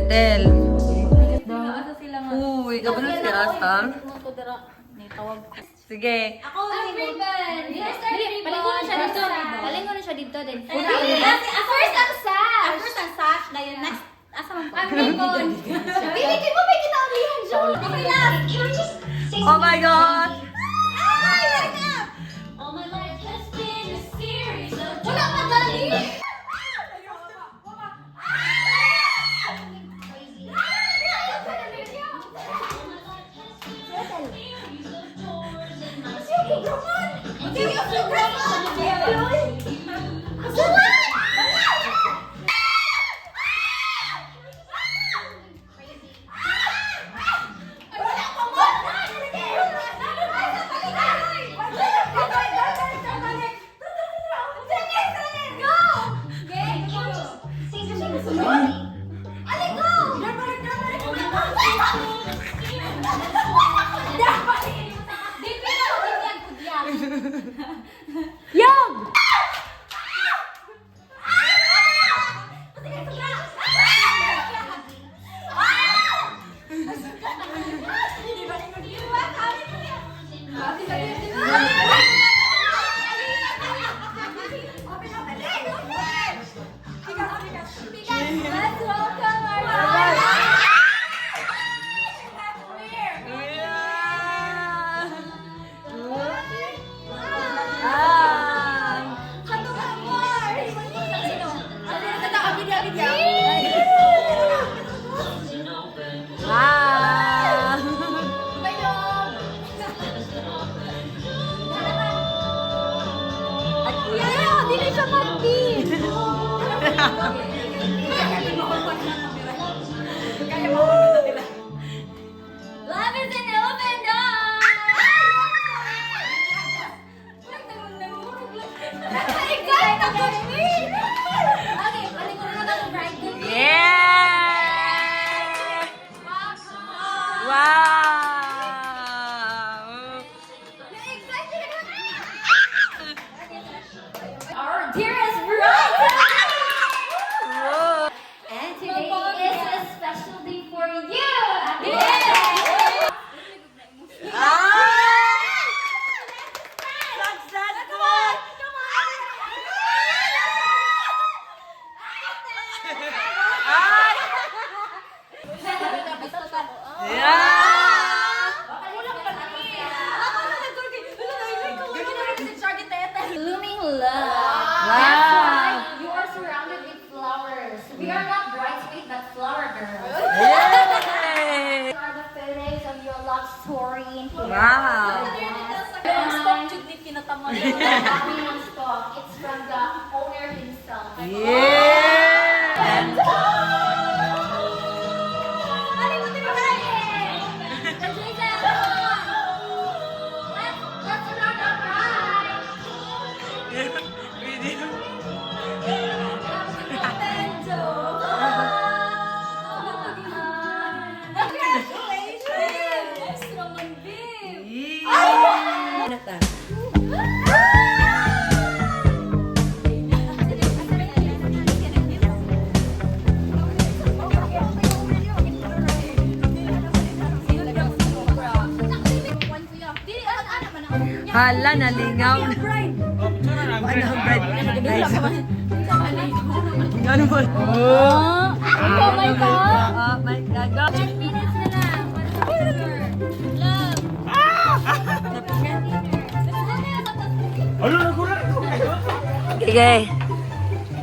Ethel. Asa sila nga? Uy, gabalo si Asal. Tawag. Sige. Ako ribbon. Paling ko na siya dito. Paling ko na siya dito din. First ang sash. First ang sash. Dahil next. Asa man po? Ang ribbon. Bibigay mo ba kinaulihan siya? Okay lang. Can I just say Oh my God! Ay, wait up! All my life has been a series of wala madali! Let's welcome our Love is an open door! Okay, paling ko na lang ang bride gift. Yeah! Wow! Our dearest bride! Whoa! And today is a special day for you! Blooming love. That's why you are surrounded with flowers. We are not bridesmaids, but flower girls. Yay! These are the photos of your love story in here. Wow! It's from the owner himself. Yeah! Let's rock our ride. Hala, nalingaw. Ano ang bride? Ano ba? Oh! Oh my God! Oh my God! 10 minutes na lang. Love. Okay,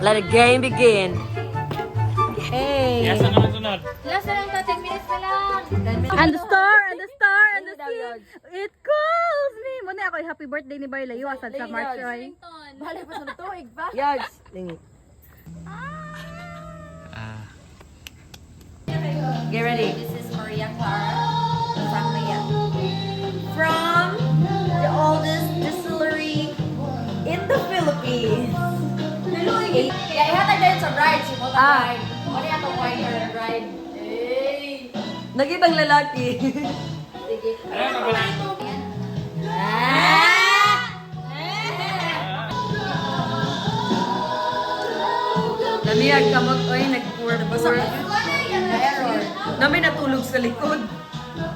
let the game begin. Hey! Last na lang to, 10 minutes na lang. And the star, and the star, and the sea. It calls me. Muna ako, happy birthday ni Barry Layo. Asad sa March, right? Bale pa sa tuig ba? Yards. Lingi. Get ready. This is Maria Clara from the oldest distillery in the Philippines. Kaya ihatag din sa bride, si Mota bride. Ano yung itong wine for the bride? Hey! Nag-ibang lalaki. Sige. Namiyag kamot, oy, nag-pour. Kaya Na may natulog sa likod. No,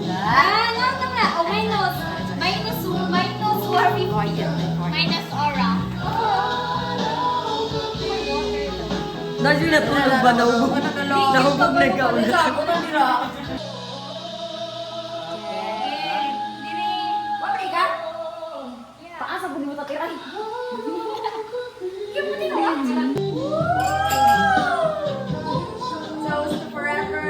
na. Oh, minus 40. Minus aura. Dahil yung natulog ba? Nahubog na ikaw. Ako na nila. Wapay ka? Paasa po mo tatiray? Yung pati na lang sila. Toast to forever.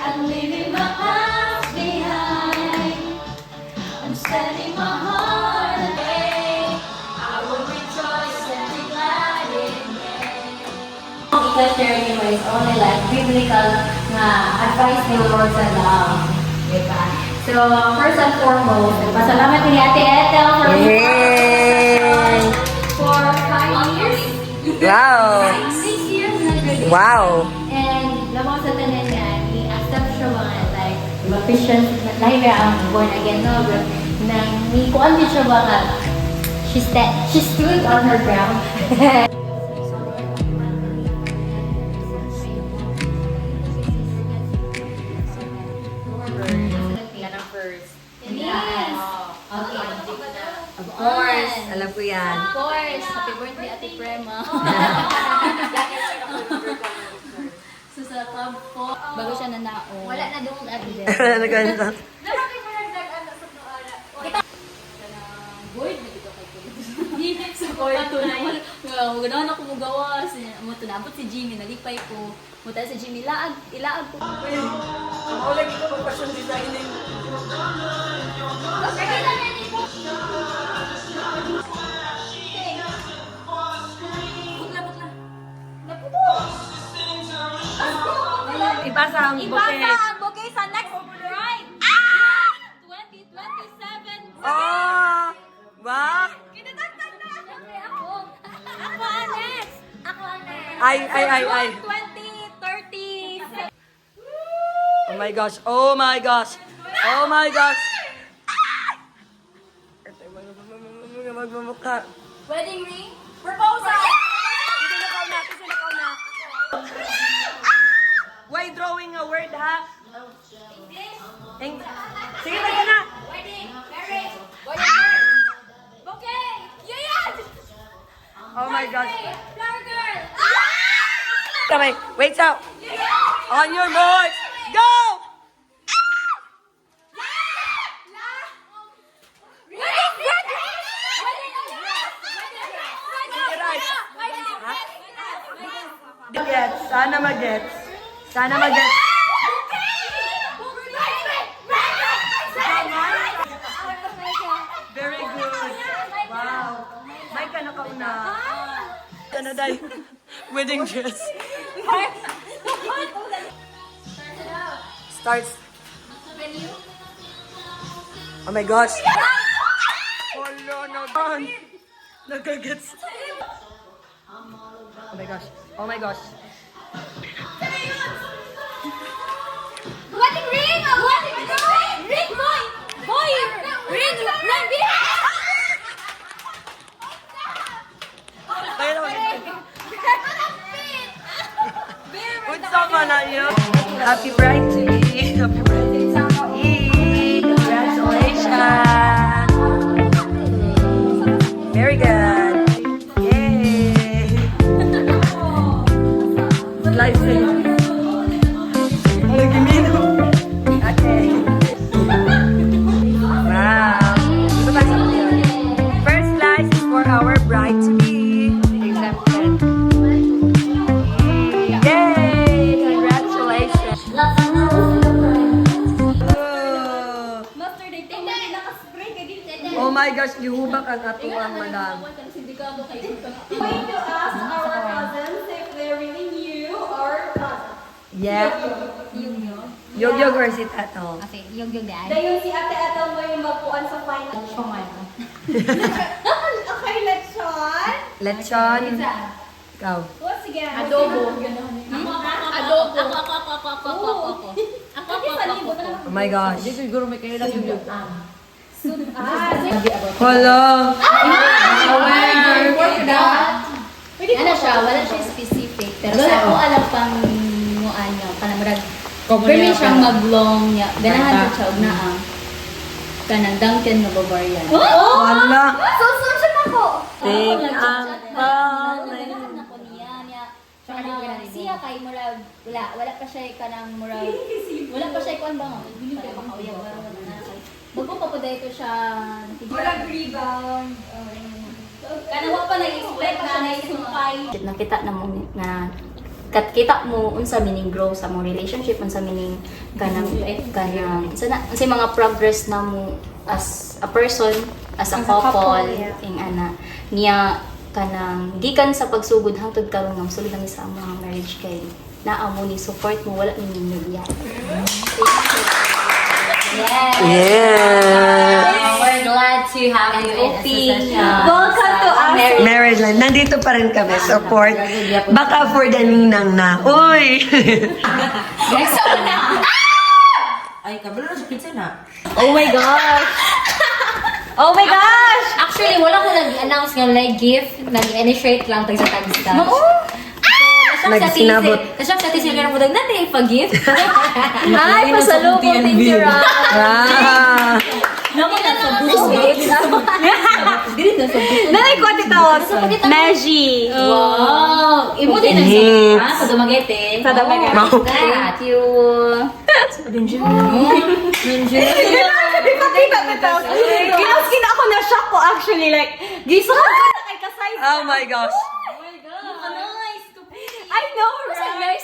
I'm leaving my house behind. I'm setting my heart away. I will rejoice and be glad in it. Because sharing is only like biblical advice ni Lord sa love. Diba? So, first and foremost, pasalamat ni Ate Ethel for Yay! for 5 years. Wow! 6 years na graduate. Wow! And lamang sa tanan niya, i-accept siya mga like, diba, Christians, lahi na ang born again, no? Nang kuan din siya mga, she stood on her ground. Yes. Okay. Of course! Alam ko yan. Of course. Happy birthday, Ate Prema. So sa club po, bago siya nanao. Wala na doon at din. Naganda. Boyd na dito kay Kuya. So ko ito naman. Ganahan ako mugawas. Mo tunabot si Jimmy, nalipay ko. Muta si Jimmy ilaag ko. Ako lagi ko mag-fashion designing. Ipasa ang bouquet. ang bouquet sa next bride. 2027. Oh! Wow! Kinatagtag na. Siyempre ako. Ako ang next. Ako ang next. Ay. 2030. Oh my gosh. Oh my gosh. Oh my gosh. Magmamukha. Wedding ring. Proposal! Sinakaw na. Why drawing a word, ha? Sige, tayo na. Wedding. Marriage. Wedding. Bouquet. Yeah. Oh my gosh. Flower girl. Kamay, wait out. On your marks. Go! Gets. Sana magets. Sana magets. Very good. Wow. May ka nakauna. Kanaday. Wedding dress. Starts. Oh my gosh. Oh no. Nagagets. Oh my gosh. Oh my gosh. Wedding ring. Wedding ring. Ring boy. Boy. Ring. Ring. Tayo naman. Unsa man na yun? Happy bride to be. Happy birthday to me. Congratulations. Very good. Yay. Life saving. Lagi minum. Okay. Wow. Ito ba sa first slice is for our bride to be. Accepted. Yay! Congratulations. Master, they think na naka-spray ka din. Oh my gosh, gihubak ang atuang madam. Going to ask our cousins if they really knew our cousin. Yeah. Yog or si Tato? Okay, yung dad. Dayon si Ate Ethel mo yung magpuan sa final. Okay, lechon. Lechon. Ikaw. Adobo. Adobo. Oh my gosh. Siguro may kayo lang yung Hello. Ano siya, wala siya specific. Pero sa ako alam pang muan niya, kanamurag. Permi siyang maglong niya. Ganahan siya og naa. Kanang Duncan na Bavarian. Wala. Susun siya ako. Think I'm Ganahan ako niya. Siya kay murag, wala pa siya kanang murag. Wala pa siya kuan ba nga? Para makauyaw ba wala na kay. Bago pa po dahil ko siya murag rebound. Kanang wa pa na-expect na naisumpay. Nakita na mo na kita mo unsa meaning grow sa mong relationship, unsa meaning kanang sa mga progress na mo as a person, as a couple, ing ana niya kanang gikan sa pagsugod hangtod karon nga sulod kami sa mga marriage kay naa mo ni support mo wala ni media. Yes. Yeah. We're glad to have you in Welcome to us. Married life. Nandito pa rin kami. Support. Baka for the ninang na. Uy! Ay, kabalo na sa pizza na. Oh my gosh! Oh my gosh! Actually, wala ko nag-announce nga like gift. Nag-initiate lang tayo sa tag-staff. Nagsinabot. Nasyang sa tisil ka na mo natin ipag-gift. Ay, pasalubong, thank you, Ra. Ah! Naku na lang this week. Nanay ko titawag. Meji. Wow! Imo din ang Thanks. sa Dumaguete. Sa Dumaguete. Wow. Thank you. Kina ako na shock ko actually. Like, gisa ko na kay kasay. Oh my gosh. I know, right?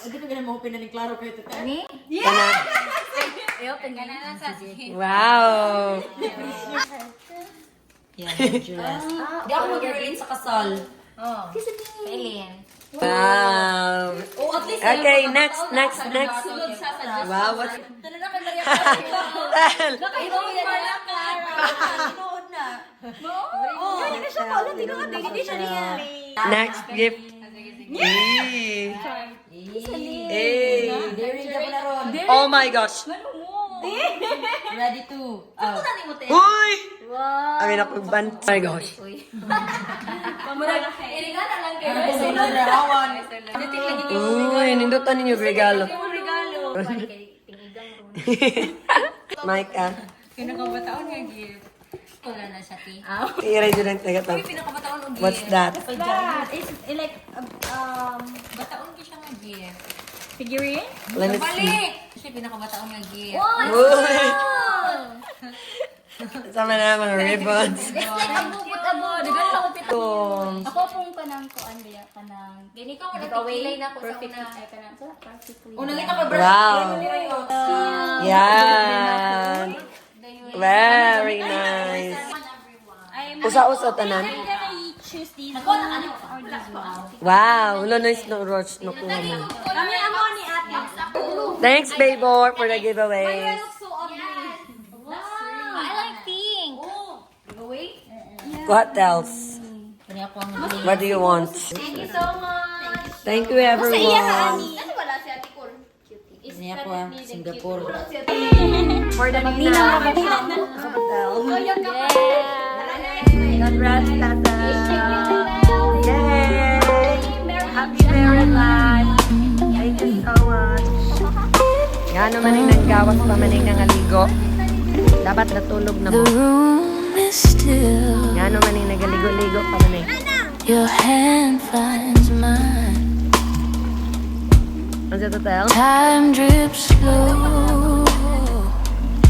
Hindi ko ganun mahupin na ni Claro kayo ito. Wow. Hindi ako mag-relate sa kasal. Wow. Okay, next. Wow, what? Next gift. Hey. Hey. Oh my gosh. Ready to. Uy! Amin ako bant. Oh my gosh. Uy, nindutan ninyo regalo. Micah. Pinakabataon nga gift. Wala na siya, ti. I-ready lang tagatang. Pinakabataon o gift. What's that? It's like, Bataon ko siya nga gift. figurine? Let me see. Balik! Siya pinakabataon nga gift. Uy! Sama na mga ribbons. It's like abot-abot. Diba ako pita? Ito. Ako pong kanang kuan diya kanang Gani ka mo giveaway na na ko sa una ay kanang sa practically. Unang kita ka Wow. Yan. Very nice. Usa-usa tanan. Choose these Ako na ano or this one. Wow. Ulo nice no rush no kuha mo. Kami ang mga ni ate. Thanks, Baybor, for the giveaways. So ugly. I like pink. What else? Kani ako ang What do you want? Thank you so much. Thank you, everyone. Ano wala si ate Cor? Niya ko Singapore. For the Nina. Congrats, Tata. Yay! Happy married life. Thank you so much. Nga naman yung naggawas pa man yung nangaligo. Dapat natulog na mo. room is still. Nga naman yung nagaligo-ligo pa man eh. Your hand finds mine. Ano siya to tell? Time drips slow,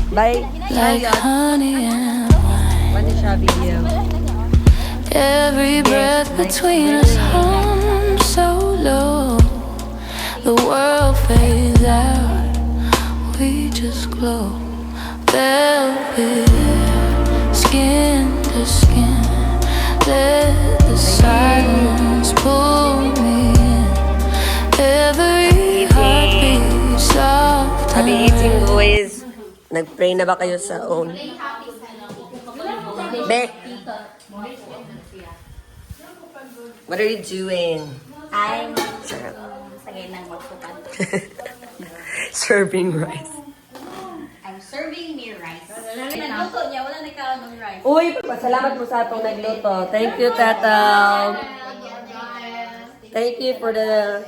Bye. like honey and wine. When is siya video? Every breath between us hums so low. The world fades out, we just glow. Velvet, skin to skin. Let the silence pull me in. Every heartbeat soft. Happy eating, boys. Nag-pray na ba kayo sa own? Be, What are you doing? I'm sagay ng magsukan. Serving rice. I'm serving me rice. Nagluto niya, wala na ikaw ng rice. Uy, pasalamat mo sa atong nagluto. Thank you, Tataw. Thank you for the...